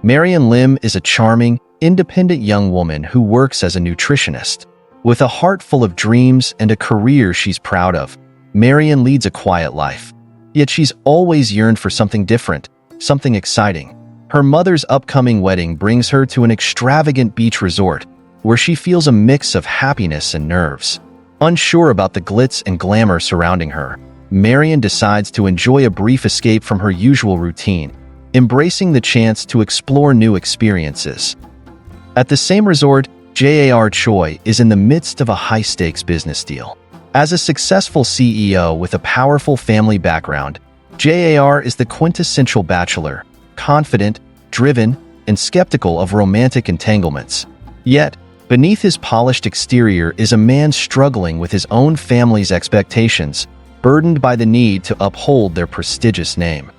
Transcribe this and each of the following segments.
Marian Lim is a charming, independent young woman who works as a nutritionist. With a heart full of dreams and a career she's proud of, Marian leads a quiet life. Yet she's always yearned for something different, something exciting. Her mother's upcoming wedding brings her to an extravagant beach resort, where she feels a mix of happiness and nerves. Unsure about the glitz and glamour surrounding her, Marian decides to enjoy a brief escape from her usual routine, embracing the chance to explore new experiences. At the same resort, Jar Choi is in the midst of a high-stakes business deal. As a successful CEO with a powerful family background, Jar is the quintessential bachelor, confident, driven, and skeptical of romantic entanglements. Yet, beneath his polished exterior is a man struggling with his own family's expectations, burdened by the need to uphold their prestigious name.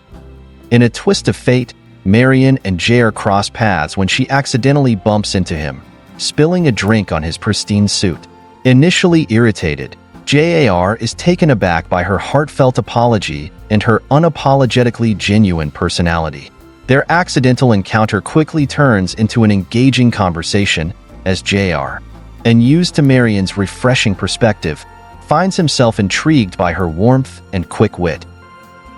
In a twist of fate, Marian and Jar cross paths when she accidentally bumps into him, spilling a drink on his pristine suit. Initially irritated, Jar is taken aback by her heartfelt apology and her unapologetically genuine personality. Their accidental encounter quickly turns into an engaging conversation as Jar, and used to Marian's refreshing perspective, finds himself intrigued by her warmth and quick wit.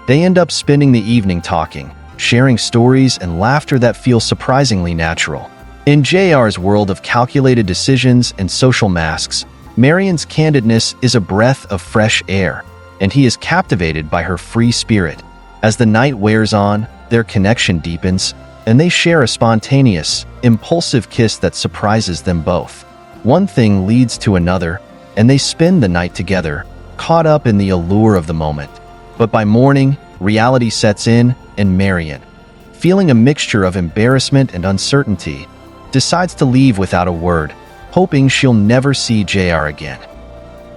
They end up spending the evening talking, sharing stories and laughter that feel surprisingly natural. In Jar's world of calculated decisions and social masks, Marian's candidness is a breath of fresh air, and he is captivated by her free spirit. As the night wears on, their connection deepens, and they share a spontaneous, impulsive kiss that surprises them both. One thing leads to another, and they spend the night together, caught up in the allure of the moment. But by morning, reality sets in, and Marian, feeling a mixture of embarrassment and uncertainty, decides to leave without a word, hoping she'll never see Jar again.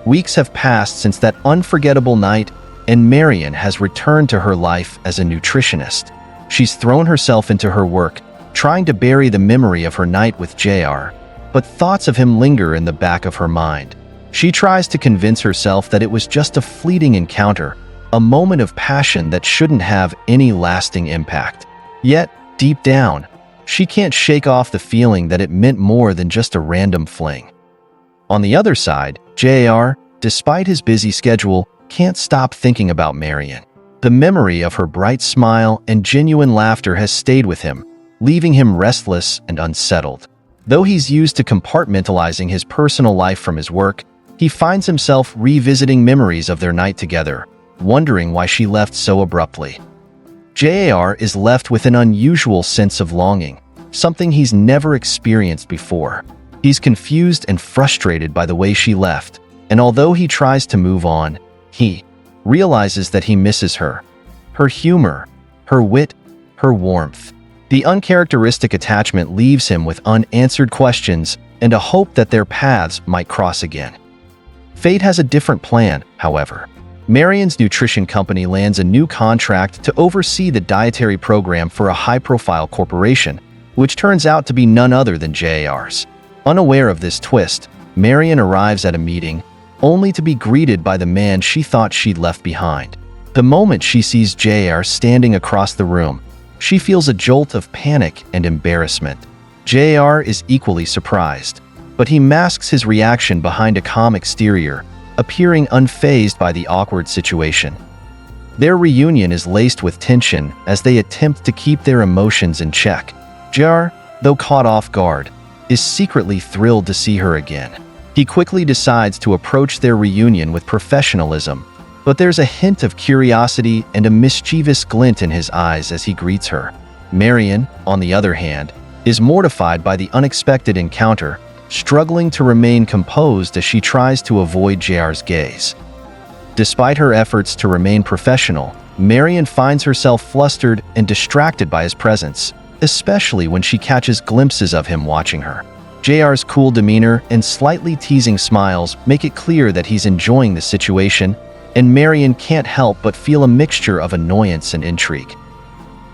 Weeks have passed since that unforgettable night, and Marian has returned to her life as a nutritionist. She's thrown herself into her work, trying to bury the memory of her night with Jar, but thoughts of him linger in the back of her mind. She tries to convince herself that it was just a fleeting encounter, a moment of passion that shouldn't have any lasting impact. Yet, deep down, she can't shake off the feeling that it meant more than just a random fling. On the other side, Jar, despite his busy schedule, can't stop thinking about Marian. The memory of her bright smile and genuine laughter has stayed with him, leaving him restless and unsettled. Though he's used to compartmentalizing his personal life from his work, he finds himself revisiting memories of their night together, wondering why she left so abruptly. Jar is left with an unusual sense of longing, something he's never experienced before. He's confused and frustrated by the way she left, and although he tries to move on, he realizes that he misses her. Her humor, her wit, her warmth. The uncharacteristic attachment leaves him with unanswered questions and a hope that their paths might cross again. Fate has a different plan, however. Marian's nutrition company lands a new contract to oversee the dietary program for a high-profile corporation, which turns out to be none other than Jar's. Unaware of this twist, Marian arrives at a meeting, only to be greeted by the man she thought she'd left behind. The moment she sees Jar standing across the room, she feels a jolt of panic and embarrassment. Jar is equally surprised, but he masks his reaction behind a calm exterior, appearing unfazed by the awkward situation. Their reunion is laced with tension as they attempt to keep their emotions in check. Jar, though caught off guard, is secretly thrilled to see her again. He quickly decides to approach their reunion with professionalism, but there's a hint of curiosity and a mischievous glint in his eyes as he greets her. Marian, on the other hand, is mortified by the unexpected encounter, struggling to remain composed as she tries to avoid Jar's gaze. Despite her efforts to remain professional, Marian finds herself flustered and distracted by his presence, especially when she catches glimpses of him watching her. Jar's cool demeanor and slightly teasing smiles make it clear that he's enjoying the situation, and Marian can't help but feel a mixture of annoyance and intrigue.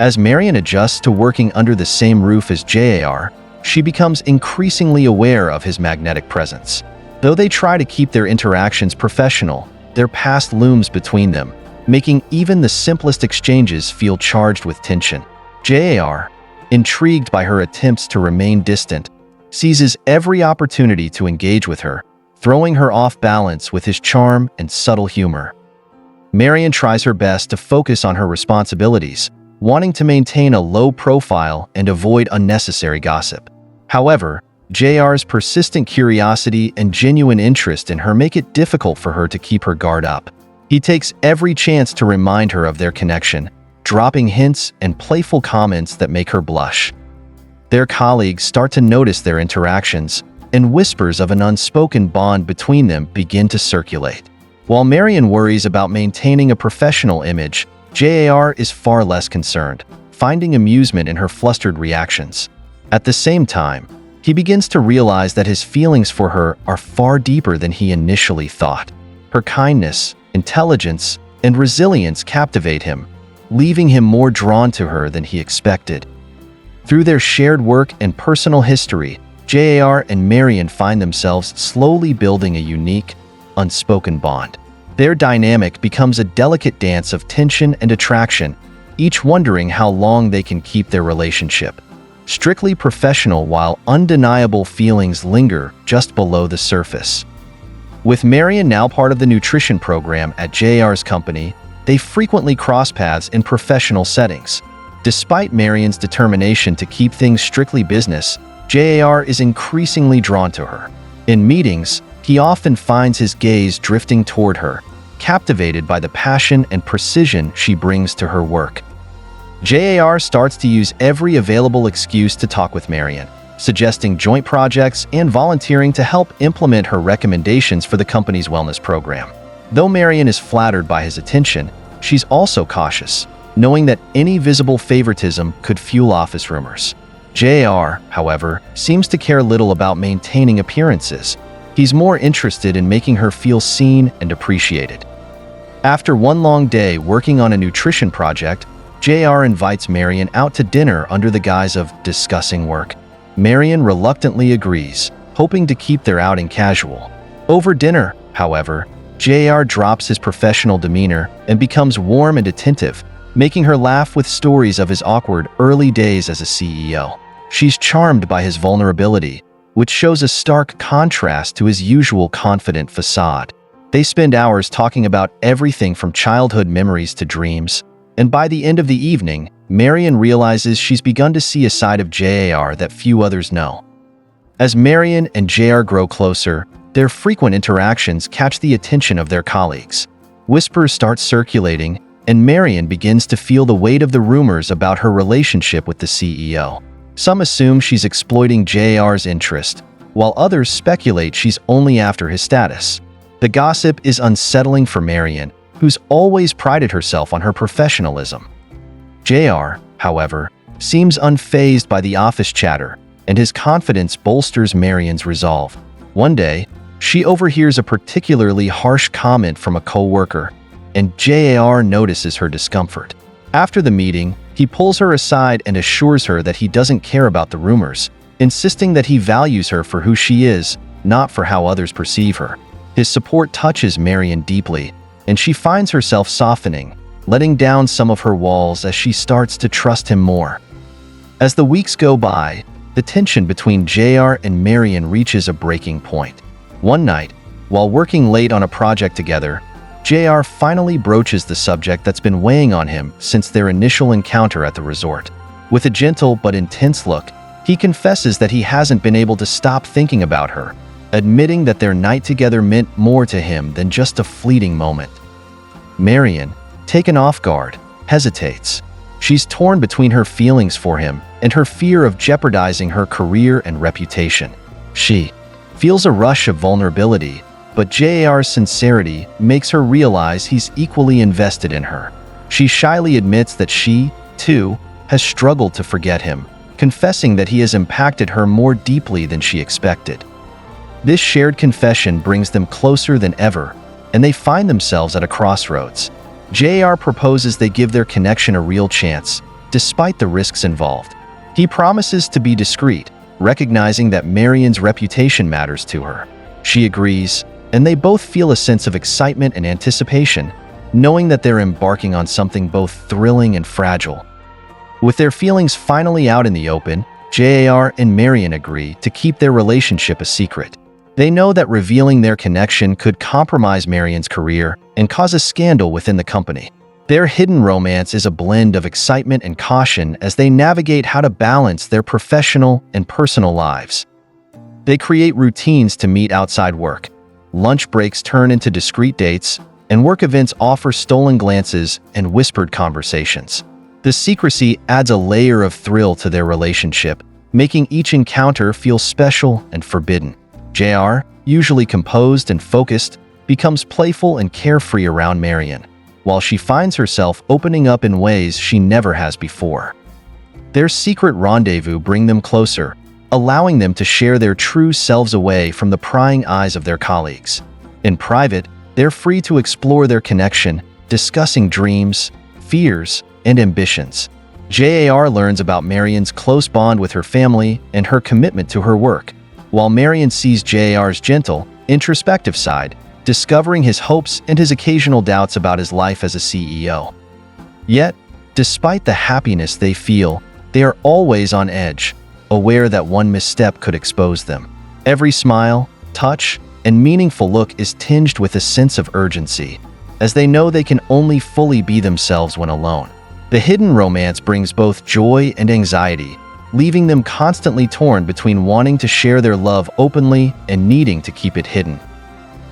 As Marian adjusts to working under the same roof as Jar, she becomes increasingly aware of his magnetic presence. Though they try to keep their interactions professional, their past looms between them, making even the simplest exchanges feel charged with tension. Jar, intrigued by her attempts to remain distant, seizes every opportunity to engage with her, throwing her off balance with his charm and subtle humor. Marian tries her best to focus on her responsibilities, wanting to maintain a low profile and avoid unnecessary gossip. However, JR's persistent curiosity and genuine interest in her make it difficult for her to keep her guard up. He takes every chance to remind her of their connection, dropping hints and playful comments that make her blush. Their colleagues start to notice their interactions, and whispers of an unspoken bond between them begin to circulate. While Marian worries about maintaining a professional image, JR is far less concerned, finding amusement in her flustered reactions. At the same time, he begins to realize that his feelings for her are far deeper than he initially thought. Her kindness, intelligence, and resilience captivate him, leaving him more drawn to her than he expected. Through their shared work and personal history, JR and Marian find themselves slowly building a unique, unspoken bond. Their dynamic becomes a delicate dance of tension and attraction, each wondering how long they can keep their relationship. Strictly professional while undeniable feelings linger just below the surface. With Marian now part of the nutrition program at JR's company, they frequently cross paths in professional settings. Despite Marian's determination to keep things strictly business, JR is increasingly drawn to her. In meetings, he often finds his gaze drifting toward her, captivated by the passion and precision she brings to her work. JR starts to use every available excuse to talk with Marian, suggesting joint projects and volunteering to help implement her recommendations for the company's wellness program. Though Marian is flattered by his attention, she's also cautious, knowing that any visible favoritism could fuel office rumors. JR, however, seems to care little about maintaining appearances. He's more interested in making her feel seen and appreciated. After one long day working on a nutrition project, JR invites Marian out to dinner under the guise of discussing work. Marian reluctantly agrees, hoping to keep their outing casual. Over dinner, however, JR drops his professional demeanor and becomes warm and attentive, making her laugh with stories of his awkward early days as a CEO. She's charmed by his vulnerability, which shows a stark contrast to his usual confident facade. They spend hours talking about everything from childhood memories to dreams, and by the end of the evening, Marian realizes she's begun to see a side of JR that few others know. As Marian and JR grow closer, their frequent interactions catch the attention of their colleagues. Whispers start circulating, and Marian begins to feel the weight of the rumors about her relationship with the CEO. Some assume she's exploiting JR's interest, while others speculate she's only after his status. The gossip is unsettling for Marian, who's always prided herself on her professionalism. JR, however, seems unfazed by the office chatter, and his confidence bolsters Marian's resolve. One day, she overhears a particularly harsh comment from a co-worker, and JR notices her discomfort. After the meeting, he pulls her aside and assures her that he doesn't care about the rumors, insisting that he values her for who she is, not for how others perceive her. His support touches Marian deeply, and she finds herself softening, letting down some of her walls as she starts to trust him more. As the weeks go by, the tension between JR and Marian reaches a breaking point. One night, while working late on a project together, JR finally broaches the subject that's been weighing on him since their initial encounter at the resort. With a gentle but intense look, he confesses that he hasn't been able to stop thinking about her, admitting that their night together meant more to him than just a fleeting moment. Marian, taken off guard, hesitates. She's torn between her feelings for him and her fear of jeopardizing her career and reputation. She feels a rush of vulnerability, but JR's sincerity makes her realize he's equally invested in her. She shyly admits that she, too, has struggled to forget him, confessing that he has impacted her more deeply than she expected. This shared confession brings them closer than ever, and they find themselves at a crossroads. JR proposes they give their connection a real chance, despite the risks involved. He promises to be discreet, recognizing that Marian's reputation matters to her. She agrees, and they both feel a sense of excitement and anticipation, knowing that they're embarking on something both thrilling and fragile. With their feelings finally out in the open, JAR and Marian agree to keep their relationship a secret. They know that revealing their connection could compromise Marian's career and cause a scandal within the company. Their hidden romance is a blend of excitement and caution as they navigate how to balance their professional and personal lives. They create routines to meet outside work. Lunch breaks turn into discreet dates, and work events offer stolen glances and whispered conversations. The secrecy adds a layer of thrill to their relationship, making each encounter feel special and forbidden. JR, usually composed and focused, becomes playful and carefree around Marian, while she finds herself opening up in ways she never has before. Their secret rendezvous bring them closer, allowing them to share their true selves away from the prying eyes of their colleagues. In private, they're free to explore their connection, discussing dreams, fears, and ambitions. JAR learns about Marian's close bond with her family and her commitment to her work, while Marian sees JAR's gentle, introspective side, discovering his hopes and his occasional doubts about his life as a CEO. Yet, despite the happiness they feel, they are always on edge, aware that one misstep could expose them. Every smile, touch, and meaningful look is tinged with a sense of urgency, as they know they can only fully be themselves when alone. The hidden romance brings both joy and anxiety, leaving them constantly torn between wanting to share their love openly and needing to keep it hidden.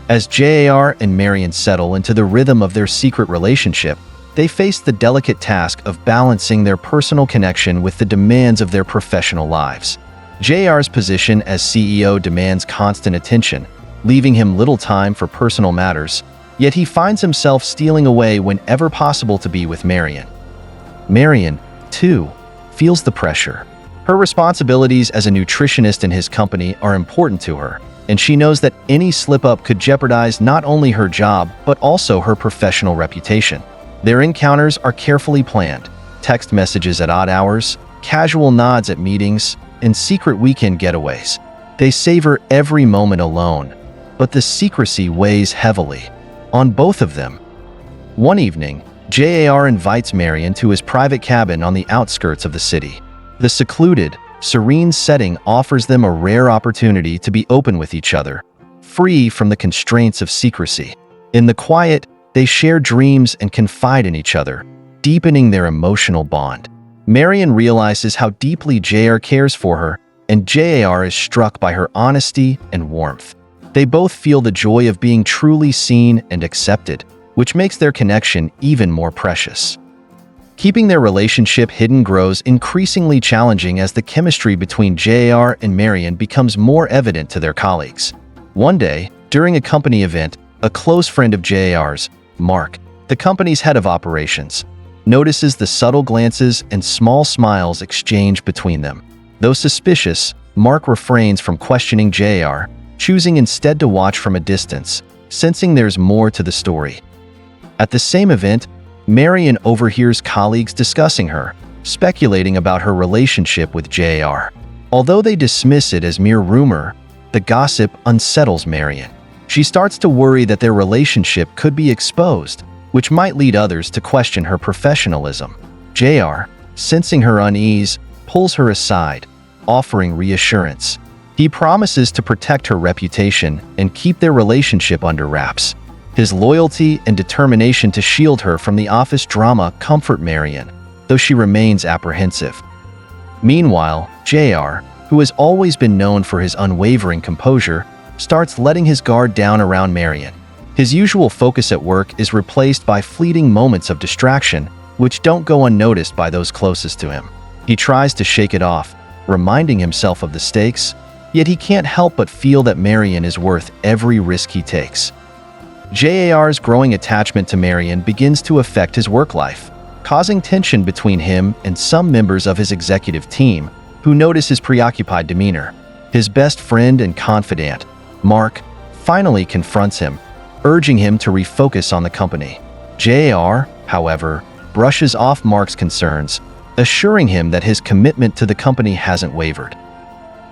As JAR and Marian settle into the rhythm of their secret relationship, they face the delicate task of balancing their personal connection with the demands of their professional lives. JR's position as CEO demands constant attention, leaving him little time for personal matters, yet he finds himself stealing away whenever possible to be with Marian. Marian, too, feels the pressure. Her responsibilities as a nutritionist in his company are important to her, and she knows that any slip-up could jeopardize not only her job, but also her professional reputation. Their encounters are carefully planned: text messages at odd hours, casual nods at meetings, and secret weekend getaways. They savor every moment alone, but the secrecy weighs heavily on both of them. One evening, JAR invites Marian to his private cabin on the outskirts of the city. The secluded, serene setting offers them a rare opportunity to be open with each other, free from the constraints of secrecy. In the quiet, they share dreams and confide in each other, deepening their emotional bond. Marian realizes how deeply JR cares for her, and JAR is struck by her honesty and warmth. They both feel the joy of being truly seen and accepted, which makes their connection even more precious. Keeping their relationship hidden grows increasingly challenging as the chemistry between JR and Marian becomes more evident to their colleagues. One day, during a company event, a close friend of JR's, Mark, the company's head of operations, notices the subtle glances and small smiles exchanged between them. Though suspicious, Mark refrains from questioning JR, choosing instead to watch from a distance, sensing there's more to the story. At the same event, Marian overhears colleagues discussing her, speculating about her relationship with JR. Although they dismiss it as mere rumor, the gossip unsettles Marian. She starts to worry that their relationship could be exposed, which might lead others to question her professionalism. JR, sensing her unease, pulls her aside, offering reassurance. He promises to protect her reputation and keep their relationship under wraps. His loyalty and determination to shield her from the office drama comfort Marian, though she remains apprehensive. Meanwhile, JR, who has always been known for his unwavering composure, starts letting his guard down around Marian. His usual focus at work is replaced by fleeting moments of distraction, which don't go unnoticed by those closest to him. He tries to shake it off, reminding himself of the stakes, yet he can't help but feel that Marian is worth every risk he takes. JAR's growing attachment to Marian begins to affect his work life, causing tension between him and some members of his executive team, who notice his preoccupied demeanor. His best friend and confidant, Mark, finally confronts him, urging him to refocus on the company. JAR, however, brushes off Mark's concerns, assuring him that his commitment to the company hasn't wavered.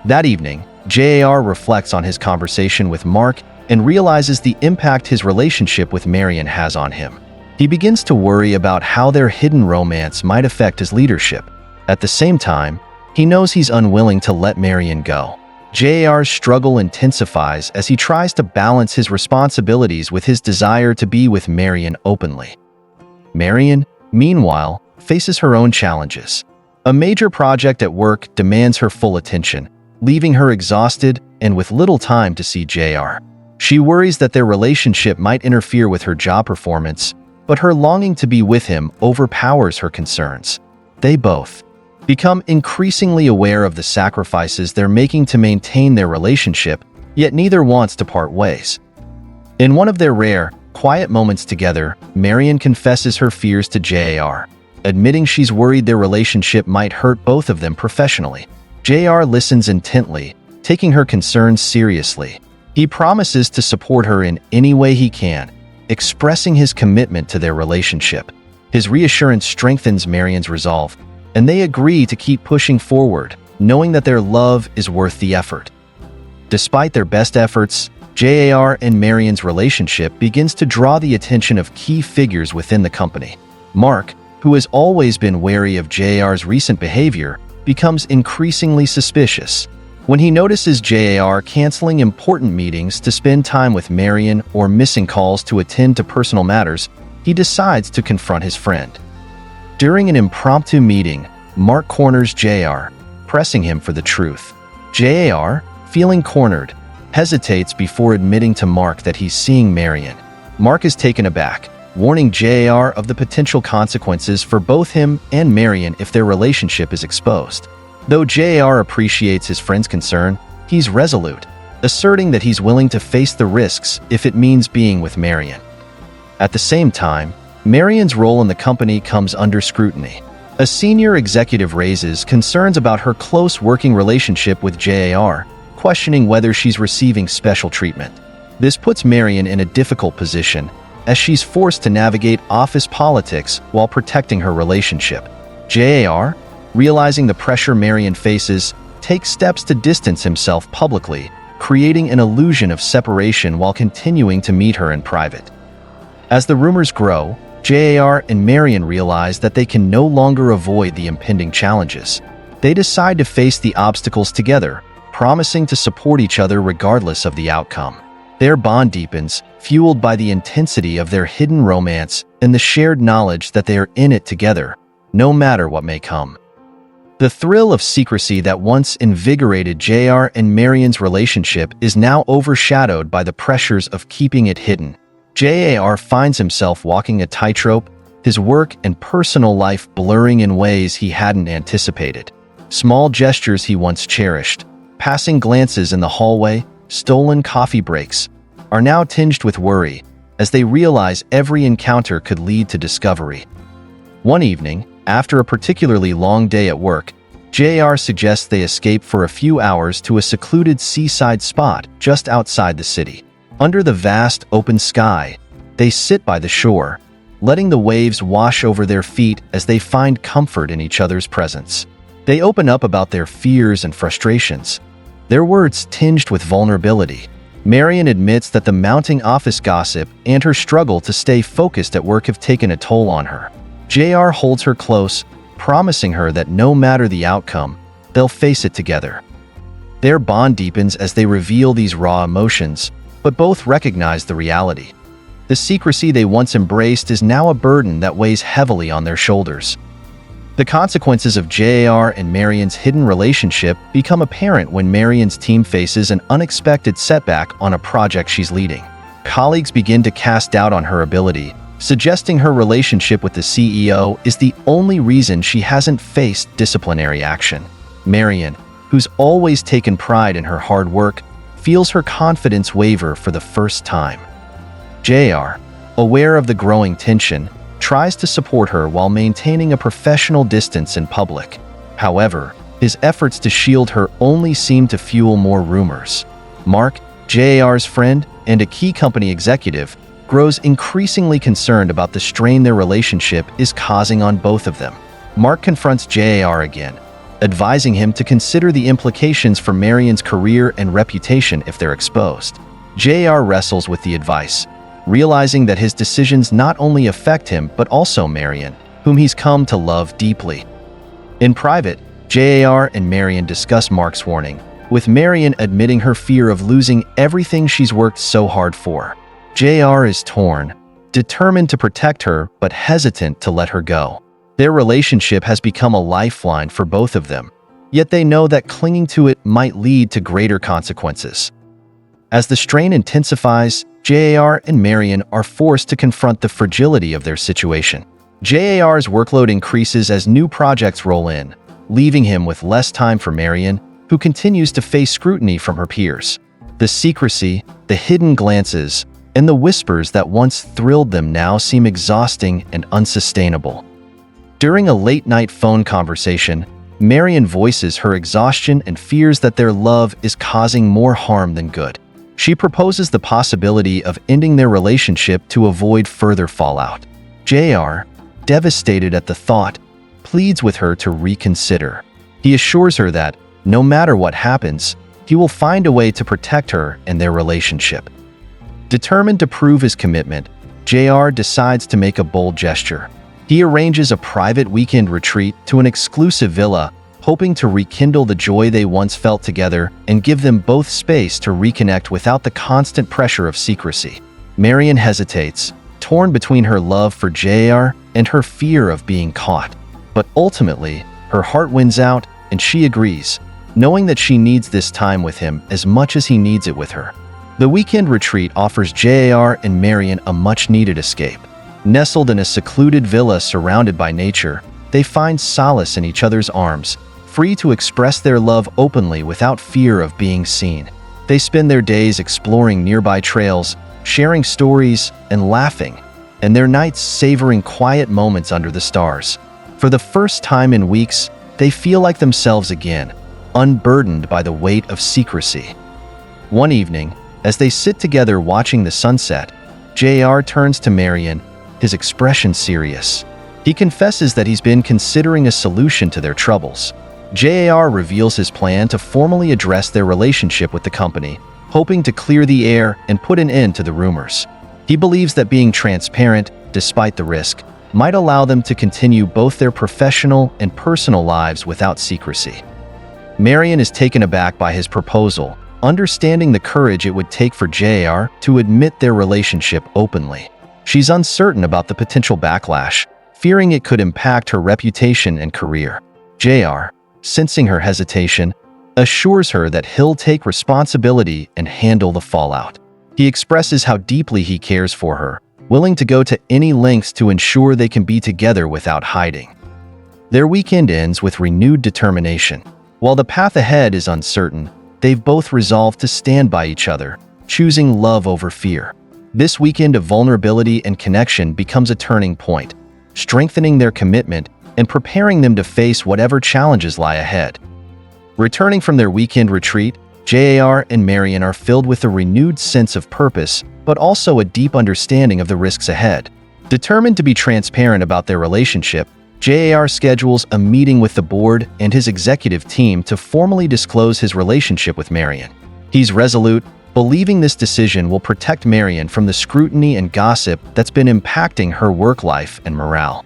That evening, JAR reflects on his conversation with Mark and realizes the impact his relationship with Marian has on him. He begins to worry about how their hidden romance might affect his leadership, At the same time, he knows he's unwilling to let Marian go. JR's struggle intensifies as he tries to balance his responsibilities with his desire to be with Marian openly. Marian, meanwhile, faces her own challenges. A major project at work demands her full attention, leaving her exhausted and with little time to see JR. She worries that their relationship might interfere with her job performance, but her longing to be with him overpowers her concerns. They both become increasingly aware of the sacrifices they're making to maintain their relationship, yet neither wants to part ways. In one of their rare, quiet moments together, Marian confesses her fears to JR, admitting she's worried their relationship might hurt both of them professionally. JR listens intently, taking her concerns seriously. He promises to support her in any way he can, expressing his commitment to their relationship. His reassurance strengthens Marian's resolve, and they agree to keep pushing forward, knowing that their love is worth the effort. Despite their best efforts, JR and Marian's relationship begins to draw the attention of key figures within the company. Mark, who has always been wary of JR's recent behavior, becomes increasingly suspicious. When he notices JR canceling important meetings to spend time with Marian or missing calls to attend to personal matters, he decides to confront his friend. During an impromptu meeting, Mark corners JR, pressing him for the truth. JR, feeling cornered, hesitates before admitting to Mark that he's seeing Marian. Mark is taken aback, warning JR of the potential consequences for both him and Marian if their relationship is exposed. Though JR appreciates his friend's concern, he's resolute, asserting that he's willing to face the risks if it means being with Marian. At the same time, Marian's role in the company comes under scrutiny. A senior executive raises concerns about her close working relationship with JR, questioning whether she's receiving special treatment. This puts Marian in a difficult position, as she's forced to navigate office politics while protecting her relationship. JR, realizing the pressure Marian faces, takes steps to distance himself publicly, creating an illusion of separation while continuing to meet her in private. As the rumors grow, JR and Marian realize that they can no longer avoid the impending challenges. They decide to face the obstacles together, promising to support each other regardless of the outcome. Their bond deepens, fueled by the intensity of their hidden romance and the shared knowledge that they are in it together, no matter what may come. The thrill of secrecy that once invigorated JR and Marian's relationship is now overshadowed by the pressures of keeping it hidden. JR finds himself walking a tightrope, his work and personal life blurring in ways he hadn't anticipated. Small gestures he once cherished, passing glances in the hallway, stolen coffee breaks, are now tinged with worry as they realize every encounter could lead to discovery. One evening, after a particularly long day at work, JR suggests they escape for a few hours to a secluded seaside spot just outside the city. Under the vast open sky, they sit by the shore, letting the waves wash over their feet as they find comfort in each other's presence. They open up about their fears and frustrations, their words tinged with vulnerability. Marian admits that the mounting office gossip and her struggle to stay focused at work have taken a toll on her. JR holds her close, promising her that no matter the outcome, they'll face it together. Their bond deepens as they reveal these raw emotions, but both recognize the reality. The secrecy they once embraced is now a burden that weighs heavily on their shoulders. The consequences of JR and Marian's hidden relationship become apparent when Marian's team faces an unexpected setback on a project she's leading. Colleagues begin to cast doubt on her ability, suggesting her relationship with the CEO is the only reason she hasn't faced disciplinary action. Marian, who's always taken pride in her hard work, feels her confidence waver for the first time. JR, aware of the growing tension, tries to support her while maintaining a professional distance in public. However, his efforts to shield her only seem to fuel more rumors. Mark, JR's friend and a key company executive, grows increasingly concerned about the strain their relationship is causing on both of them. Mark confronts JR again, advising him to consider the implications for Marian's career and reputation if they're exposed. JR wrestles with the advice, realizing that his decisions not only affect him but also Marian, whom he's come to love deeply. In private, JAR and Marian discuss Mark's warning, with Marian admitting her fear of losing everything she's worked so hard for. JR is torn, determined to protect her but hesitant to let her go. Their relationship has become a lifeline for both of them, yet they know that clinging to it might lead to greater consequences. As the strain intensifies, JAR and Marian are forced to confront the fragility of their situation. JAR's workload increases as new projects roll in, leaving him with less time for Marian, who continues to face scrutiny from her peers. The secrecy, the hidden glances, and the whispers that once thrilled them now seem exhausting and unsustainable. During a late-night phone conversation, Marian voices her exhaustion and fears that their love is causing more harm than good. She proposes the possibility of ending their relationship to avoid further fallout. JR, devastated at the thought, pleads with her to reconsider. He assures her that, no matter what happens, he will find a way to protect her and their relationship. Determined to prove his commitment, JR decides to make a bold gesture. He arranges a private weekend retreat to an exclusive villa, hoping to rekindle the joy they once felt together and give them both space to reconnect without the constant pressure of secrecy. Marian hesitates, torn between her love for JR and her fear of being caught. But ultimately, her heart wins out and she agrees, knowing that she needs this time with him as much as he needs it with her. The weekend retreat offers JR and Marian a much-needed escape. Nestled in a secluded villa surrounded by nature, they find solace in each other's arms, free to express their love openly without fear of being seen. They spend their days exploring nearby trails, sharing stories, and laughing, and their nights savoring quiet moments under the stars. For the first time in weeks, they feel like themselves again, unburdened by the weight of secrecy. One evening, as they sit together watching the sunset, JR turns to Marian, his expression serious. He confesses that he's been considering a solution to their troubles. JR reveals his plan to formally address their relationship with the company, hoping to clear the air and put an end to the rumors. He believes that being transparent, despite the risk, might allow them to continue both their professional and personal lives without secrecy. Marian is taken aback by his proposal, understanding the courage it would take for JR to admit their relationship openly. She's uncertain about the potential backlash, fearing it could impact her reputation and career. JR, sensing her hesitation, assures her that he'll take responsibility and handle the fallout. He expresses how deeply he cares for her, willing to go to any lengths to ensure they can be together without hiding. Their weekend ends with renewed determination. While the path ahead is uncertain, they've both resolved to stand by each other, choosing love over fear. This weekend of vulnerability and connection becomes a turning point, strengthening their commitment and preparing them to face whatever challenges lie ahead. Returning from their weekend retreat, JR and Marian are filled with a renewed sense of purpose, but also a deep understanding of the risks ahead. Determined to be transparent about their relationship, JR schedules a meeting with the board and his executive team to formally disclose his relationship with Marian. He's resolute, believing this decision will protect Marian from the scrutiny and gossip that's been impacting her work life and morale.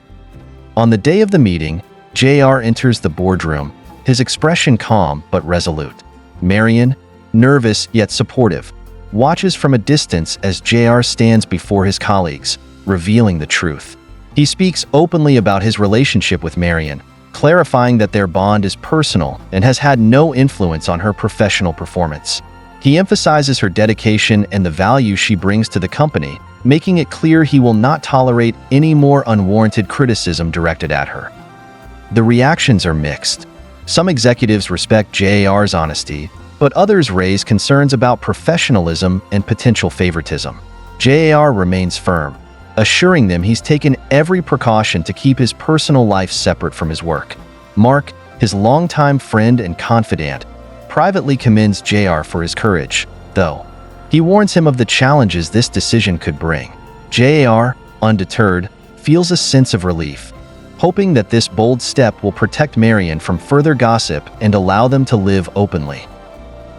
On the day of the meeting, JR enters the boardroom, his expression calm but resolute. Marian, nervous yet supportive, watches from a distance as JR stands before his colleagues, revealing the truth. He speaks openly about his relationship with Marian, clarifying that their bond is personal and has had no influence on her professional performance. He emphasizes her dedication and the value she brings to the company, making it clear he will not tolerate any more unwarranted criticism directed at her. The reactions are mixed. Some executives respect JR's honesty, but others raise concerns about professionalism and potential favoritism. JR remains firm, assuring them he's taken every precaution to keep his personal life separate from his work. Mark, his longtime friend and confidant, privately commends JR for his courage, though. He warns him of the challenges this decision could bring. JR, undeterred, feels a sense of relief, hoping that this bold step will protect Marian from further gossip and allow them to live openly.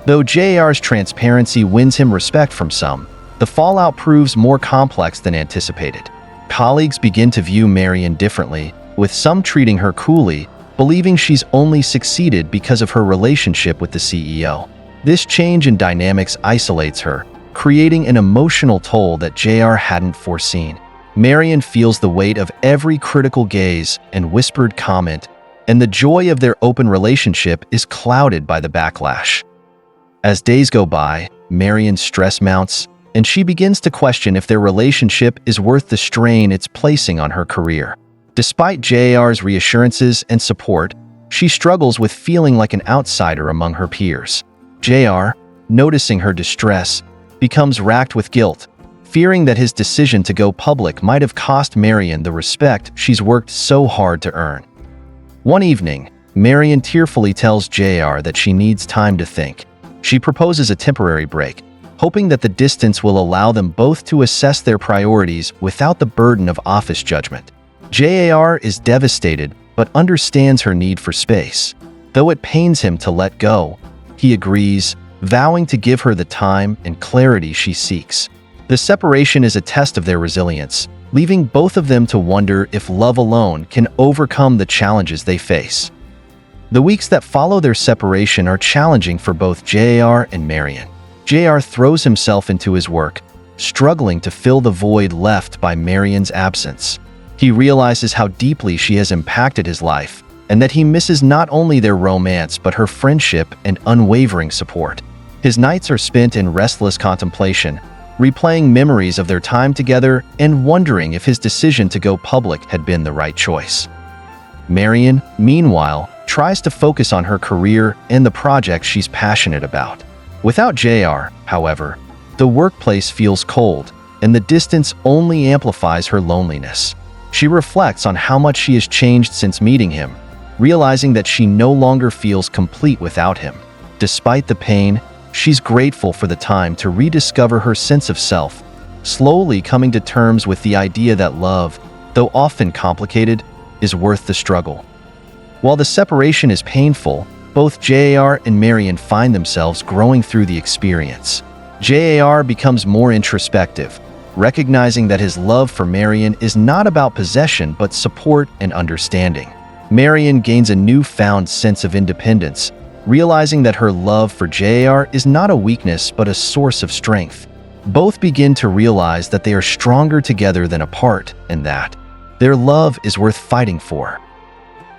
Though JR's transparency wins him respect from some, the fallout proves more complex than anticipated. Colleagues begin to view Marian differently, with some treating her coolly, believing she's only succeeded because of her relationship with the CEO. This change in dynamics isolates her, creating an emotional toll that JR hadn't foreseen. Marian feels the weight of every critical gaze and whispered comment, and the joy of their open relationship is clouded by the backlash. As days go by, Marian's stress mounts, and she begins to question if their relationship is worth the strain it's placing on her career. Despite JR's reassurances and support, she struggles with feeling like an outsider among her peers. JR, noticing her distress, becomes racked with guilt, fearing that his decision to go public might have cost Marian the respect she's worked so hard to earn. One evening, Marian tearfully tells JR that she needs time to think. She proposes a temporary break, hoping that the distance will allow them both to assess their priorities without the burden of office judgment. JR is devastated but understands her need for space. Though it pains him to let go, he agrees, vowing to give her the time and clarity she seeks. The separation is a test of their resilience, leaving both of them to wonder if love alone can overcome the challenges they face. The weeks that follow their separation are challenging for both JR and Marian. JR throws himself into his work, struggling to fill the void left by Marian's absence. He realizes how deeply she has impacted his life, and that he misses not only their romance but her friendship and unwavering support. His nights are spent in restless contemplation, replaying memories of their time together and wondering if his decision to go public had been the right choice. Marian, meanwhile, tries to focus on her career and the projects she's passionate about. Without JR, however, the workplace feels cold, and the distance only amplifies her loneliness. She reflects on how much she has changed since meeting him, realizing that she no longer feels complete without him. Despite the pain, she's grateful for the time to rediscover her sense of self, slowly coming to terms with the idea that love, though often complicated, is worth the struggle. While the separation is painful, both JR and Marian find themselves growing through the experience. JR becomes more introspective, recognizing that his love for Marian is not about possession but support and understanding. Marian gains a newfound sense of independence, realizing that her love for JR is not a weakness but a source of strength. Both begin to realize that they are stronger together than apart, and that their love is worth fighting for.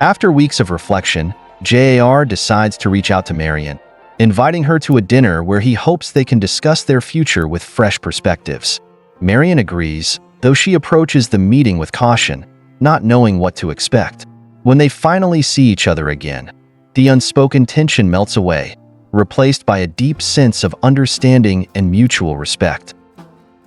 After weeks of reflection, JR decides to reach out to Marian, inviting her to a dinner where he hopes they can discuss their future with fresh perspectives. Marian agrees, though she approaches the meeting with caution, not knowing what to expect. When they finally see each other again, the unspoken tension melts away, replaced by a deep sense of understanding and mutual respect.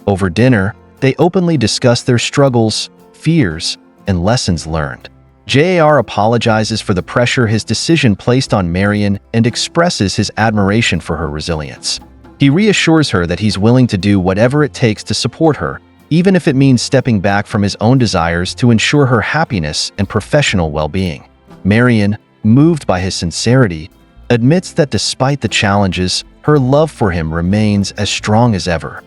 Over dinner, they openly discuss their struggles, fears, and lessons learned. JR apologizes for the pressure his decision placed on Marian and expresses his admiration for her resilience. He reassures her that he's willing to do whatever it takes to support her, even if it means stepping back from his own desires to ensure her happiness and professional well-being. Marian, moved by his sincerity, admits that despite the challenges, her love for him remains as strong as ever.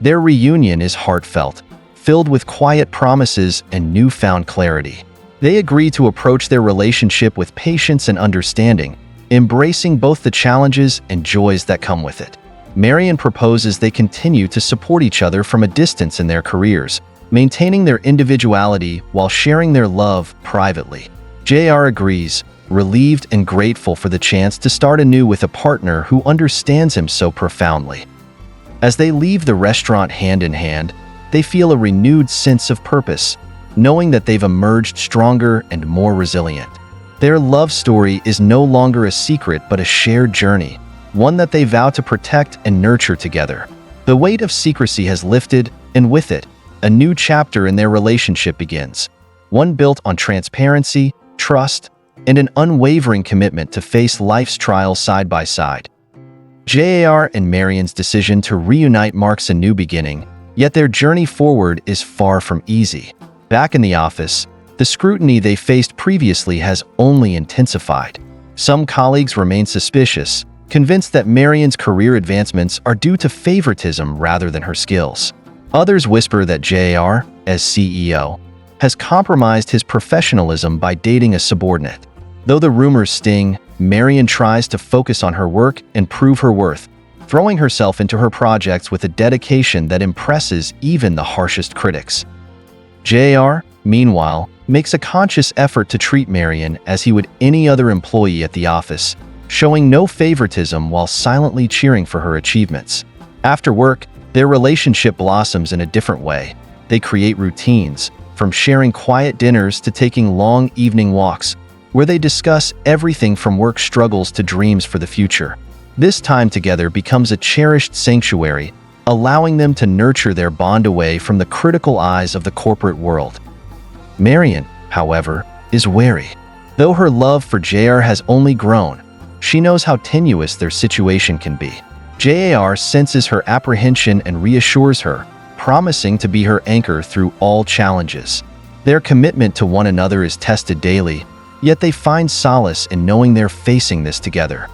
Their reunion is heartfelt, filled with quiet promises and newfound clarity. They agree to approach their relationship with patience and understanding, embracing both the challenges and joys that come with it. Marian proposes they continue to support each other from a distance in their careers, maintaining their individuality while sharing their love privately. JR agrees, relieved and grateful for the chance to start anew with a partner who understands him so profoundly. As they leave the restaurant hand in hand, they feel a renewed sense of purpose, knowing that they've emerged stronger and more resilient. Their love story is no longer a secret but a shared journey, one that they vow to protect and nurture together. The weight of secrecy has lifted, and with it, a new chapter in their relationship begins, one built on transparency, trust, and an unwavering commitment to face life's trials side by side. JR and Marian's decision to reunite marks a new beginning, yet their journey forward is far from easy. Back in the office, the scrutiny they faced previously has only intensified. Some colleagues remain suspicious, convinced that Marian's career advancements are due to favoritism rather than her skills. Others whisper that JR, as CEO, has compromised his professionalism by dating a subordinate. Though the rumors sting, Marian tries to focus on her work and prove her worth, throwing herself into her projects with a dedication that impresses even the harshest critics. JR, meanwhile, makes a conscious effort to treat Marian as he would any other employee at the office, showing no favoritism while silently cheering for her achievements. After work, their relationship blossoms in a different way. They create routines, from sharing quiet dinners to taking long evening walks, where they discuss everything from work struggles to dreams for the future. This time together becomes a cherished sanctuary, allowing them to nurture their bond away from the critical eyes of the corporate world. Marian, however, is wary. Though her love for JR has only grown, she knows how tenuous their situation can be. JR senses her apprehension and reassures her, promising to be her anchor through all challenges. Their commitment to one another is tested daily, yet they find solace in knowing they're facing this together.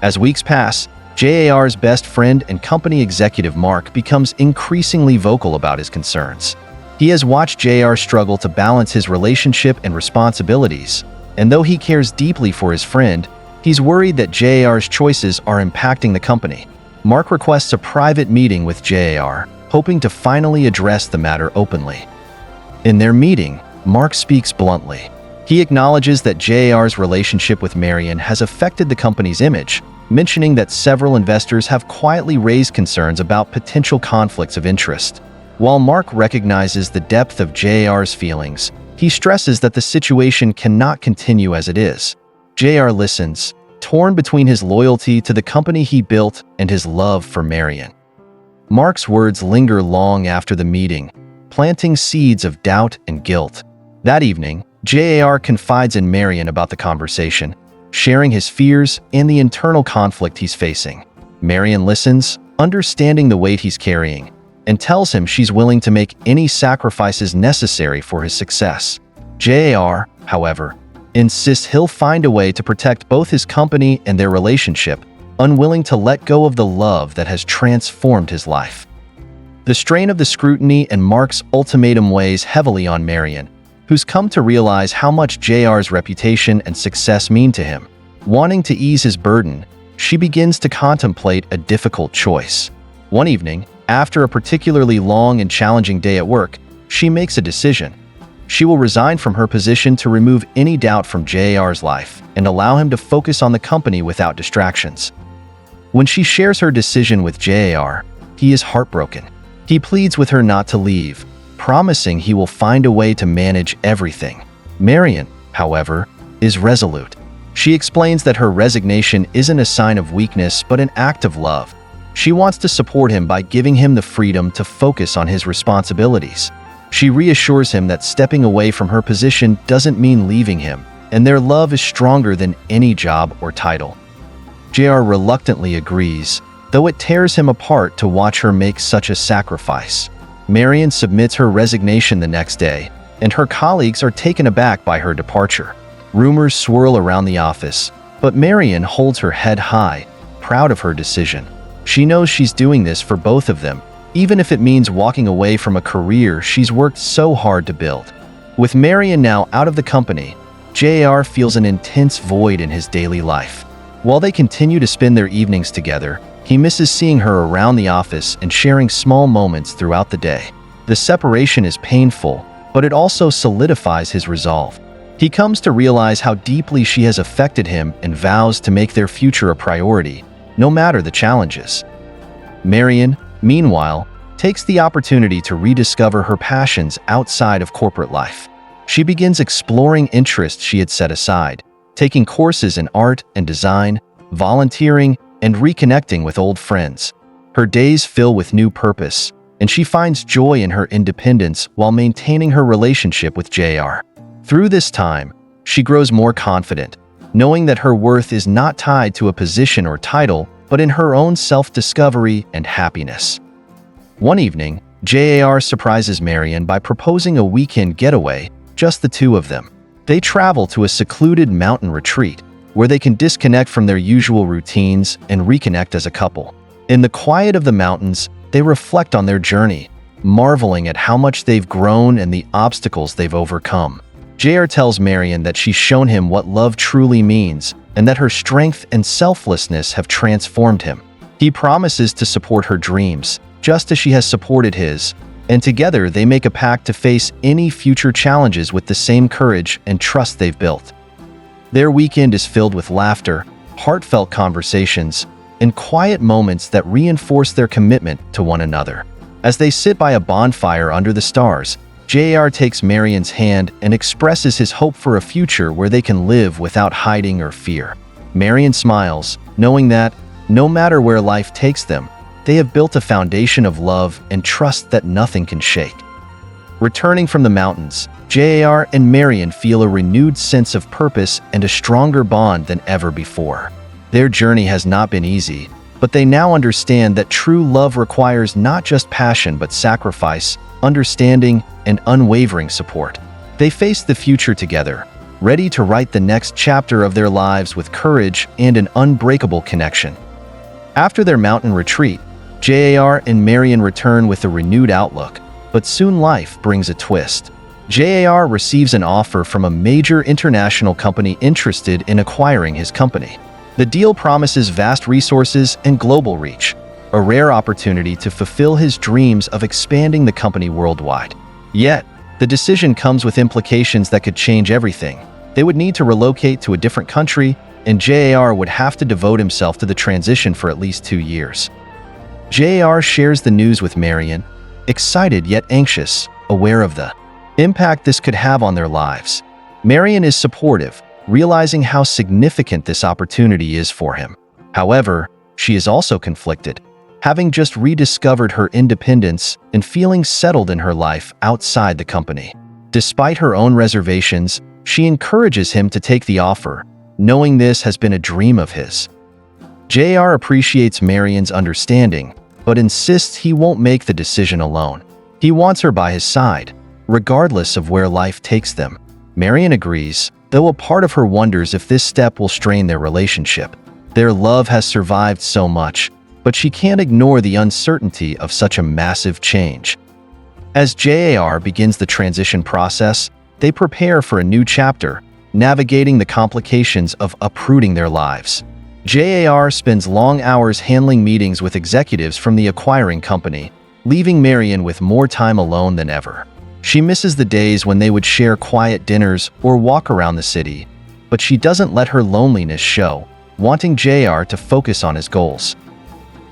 As weeks pass, JR's best friend and company executive Mark becomes increasingly vocal about his concerns. He has watched JR struggle to balance his relationship and responsibilities, and though he cares deeply for his friend, he's worried that JR's choices are impacting the company. Mark requests a private meeting with JR, hoping to finally address the matter openly. In their meeting, Mark speaks bluntly. He acknowledges that JR's relationship with Marian has affected the company's image, mentioning that several investors have quietly raised concerns about potential conflicts of interest. While Mark recognizes the depth of JR's feelings, he stresses that the situation cannot continue as it is. JR listens, torn between his loyalty to the company he built and his love for Marian. Mark's words linger long after the meeting, planting seeds of doubt and guilt. That evening, JR confides in Marian about the conversation, sharing his fears and the internal conflict he's facing. Marian listens, understanding the weight he's carrying, and tells him she's willing to make any sacrifices necessary for his success. JR, however, insists he'll find a way to protect both his company and their relationship, unwilling to let go of the love that has transformed his life. The strain of the scrutiny and Mark's ultimatum weighs heavily on Marian, who's come to realize how much JR's reputation and success mean to him. Wanting to ease his burden, she begins to contemplate a difficult choice. One evening, after a particularly long and challenging day at work, she makes a decision. She will resign from her position to remove any doubt from JR's life and allow him to focus on the company without distractions. When she shares her decision with JR, he is heartbroken. He pleads with her not to leave, promising he will find a way to manage everything. Marian, however, is resolute. She explains that her resignation isn't a sign of weakness but an act of love. She wants to support him by giving him the freedom to focus on his responsibilities. She reassures him that stepping away from her position doesn't mean leaving him, and their love is stronger than any job or title. JR reluctantly agrees, though it tears him apart to watch her make such a sacrifice. Marian submits her resignation the next day, and her colleagues are taken aback by her departure. Rumors swirl around the office, but Marian holds her head high, proud of her decision. She knows she's doing this for both of them, even if it means walking away from a career she's worked so hard to build. With Marian now out of the company, JR feels an intense void in his daily life. While they continue to spend their evenings together, he misses seeing her around the office and sharing small moments throughout the day. The separation is painful, but it also solidifies his resolve. He comes to realize how deeply she has affected him and vows to make their future a priority, no matter the challenges. Marian, meanwhile, takes the opportunity to rediscover her passions outside of corporate life. She begins exploring interests she had set aside, taking courses in art and design, volunteering, and reconnecting with old friends. Her days fill with new purpose, and she finds joy in her independence while maintaining her relationship with JR. Through this time, she grows more confident, knowing that her worth is not tied to a position or title, but in her own self-discovery and happiness. One evening, JR surprises Marian by proposing a weekend getaway, just the two of them. They travel to a secluded mountain retreat, where they can disconnect from their usual routines and reconnect as a couple. In the quiet of the mountains, they reflect on their journey, marveling at how much they've grown and the obstacles they've overcome. JR tells Marian that she's shown him what love truly means and that her strength and selflessness have transformed him. He promises to support her dreams, just as she has supported his, and together they make a pact to face any future challenges with the same courage and trust they've built. Their weekend is filled with laughter, heartfelt conversations, and quiet moments that reinforce their commitment to one another. As they sit by a bonfire under the stars, JR takes Marian's hand and expresses his hope for a future where they can live without hiding or fear. Marian smiles, knowing that, no matter where life takes them, they have built a foundation of love and trust that nothing can shake. Returning from the mountains, JR and Marian feel a renewed sense of purpose and a stronger bond than ever before. Their journey has not been easy, but they now understand that true love requires not just passion but sacrifice, understanding, and unwavering support. They face the future together, ready to write the next chapter of their lives with courage and an unbreakable connection. After their mountain retreat, JR and Marian return with a renewed outlook, but soon life brings a twist. JR receives an offer from a major international company interested in acquiring his company. The deal promises vast resources and global reach, a rare opportunity to fulfill his dreams of expanding the company worldwide. Yet, the decision comes with implications that could change everything. They would need to relocate to a different country, and JR would have to devote himself to the transition for at least 2 years. JR shares the news with Marian, excited yet anxious, aware of the impact this could have on their lives. Marian is supportive, realizing how significant this opportunity is for him. However, she is also conflicted, having just rediscovered her independence and feeling settled in her life outside the company. Despite her own reservations, she encourages him to take the offer, knowing this has been a dream of his. JR appreciates Marian's understanding, but insists he won't make the decision alone. He wants her by his side, regardless of where life takes them. Marian agrees, though a part of her wonders if this step will strain their relationship. Their love has survived so much, but she can't ignore the uncertainty of such a massive change. As JR begins the transition process, they prepare for a new chapter, navigating the complications of uprooting their lives. JR spends long hours handling meetings with executives from the acquiring company, leaving Marian with more time alone than ever. She misses the days when they would share quiet dinners or walk around the city, but she doesn't let her loneliness show, wanting JR to focus on his goals.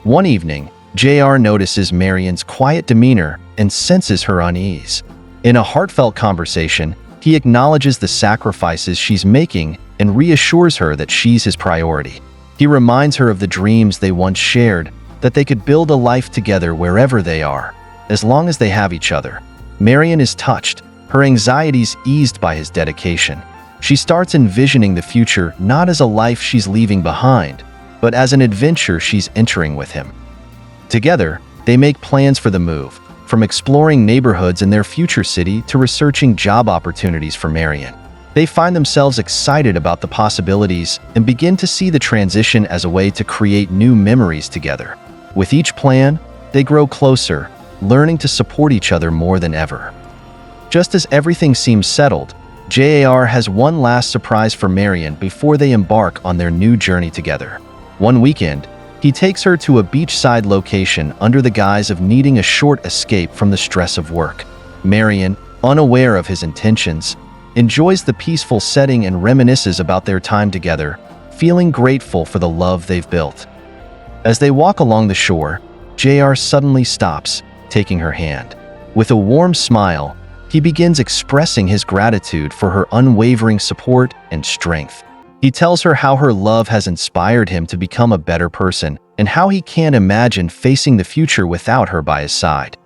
One evening, JR notices Marian's quiet demeanor and senses her unease. In a heartfelt conversation, he acknowledges the sacrifices she's making and reassures her that she's his priority. He reminds her of the dreams they once shared, that they could build a life together wherever they are, as long as they have each other. Marian is touched, her anxieties eased by his dedication. She starts envisioning the future not as a life she's leaving behind, but as an adventure she's entering with him. Together, they make plans for the move, from exploring neighborhoods in their future city to researching job opportunities for Marian. They find themselves excited about the possibilities and begin to see the transition as a way to create new memories together. With each plan, they grow closer, learning to support each other more than ever. Just as everything seems settled, JR has one last surprise for Marian before they embark on their new journey together. One weekend, he takes her to a beachside location under the guise of needing a short escape from the stress of work. Marian, unaware of his intentions, enjoys the peaceful setting and reminisces about their time together, feeling grateful for the love they've built. As they walk along the shore, JR suddenly stops, taking her hand. With a warm smile, he begins expressing his gratitude for her unwavering support and strength. He tells her how her love has inspired him to become a better person and how he can't imagine facing the future without her by his side.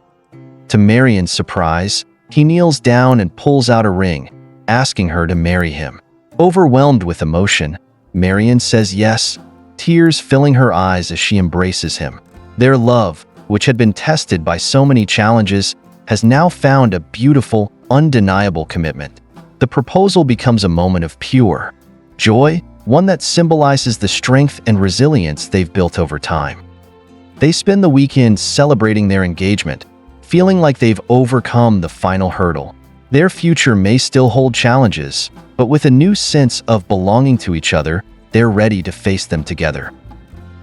To Marian's surprise, he kneels down and pulls out a ring, asking her to marry him. Overwhelmed with emotion, Marian says yes, tears filling her eyes as she embraces him. Their love, which had been tested by so many challenges, has now found a beautiful, undeniable commitment. The proposal becomes a moment of pure joy, one that symbolizes the strength and resilience they've built over time. They spend the weekend celebrating their engagement, feeling like they've overcome the final hurdle. Their future may still hold challenges, but with a new sense of belonging to each other, they're ready to face them together.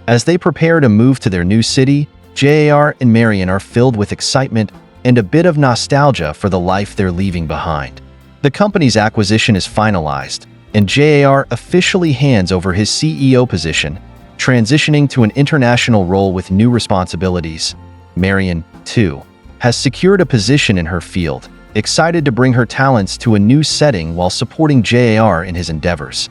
As they prepare to move to their new city, JAR and Marian are filled with excitement and a bit of nostalgia for the life they're leaving behind. The company's acquisition is finalized, and JAR officially hands over his CEO position, transitioning to an international role with new responsibilities. Marian, too, has secured a position in her field, excited to bring her talents to a new setting while supporting JAR in his endeavors.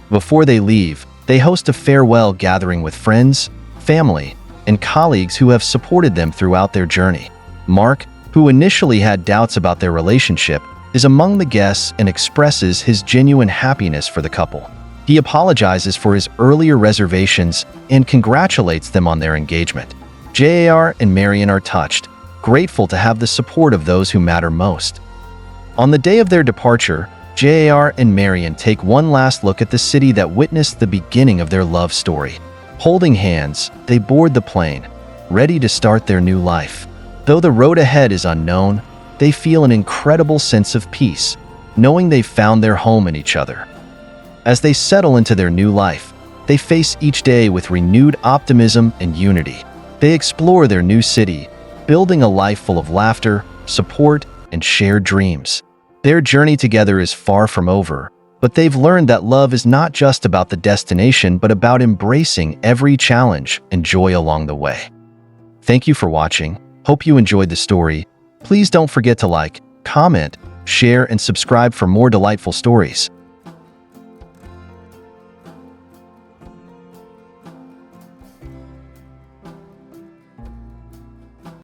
Before they leave, they host a farewell gathering with friends, family, and colleagues who have supported them throughout their journey. Mark, who initially had doubts about their relationship, is among the guests and expresses his genuine happiness for the couple. He apologizes for his earlier reservations and congratulates them on their engagement. JAR and Marian are touched, grateful to have the support of those who matter most. On the day of their departure, JAR and Marian take one last look at the city that witnessed the beginning of their love story. Holding hands, they board the plane, ready to start their new life. Though the road ahead is unknown, they feel an incredible sense of peace, knowing they've found their home in each other. As they settle into their new life, they face each day with renewed optimism and unity. They explore their new city, building a life full of laughter, support, and shared dreams. Their journey together is far from over, but they've learned that love is not just about the destination but about embracing every challenge and joy along the way. Thank you for watching. Hope you enjoyed the story. Please don't forget to like, comment, share, and subscribe for more delightful stories.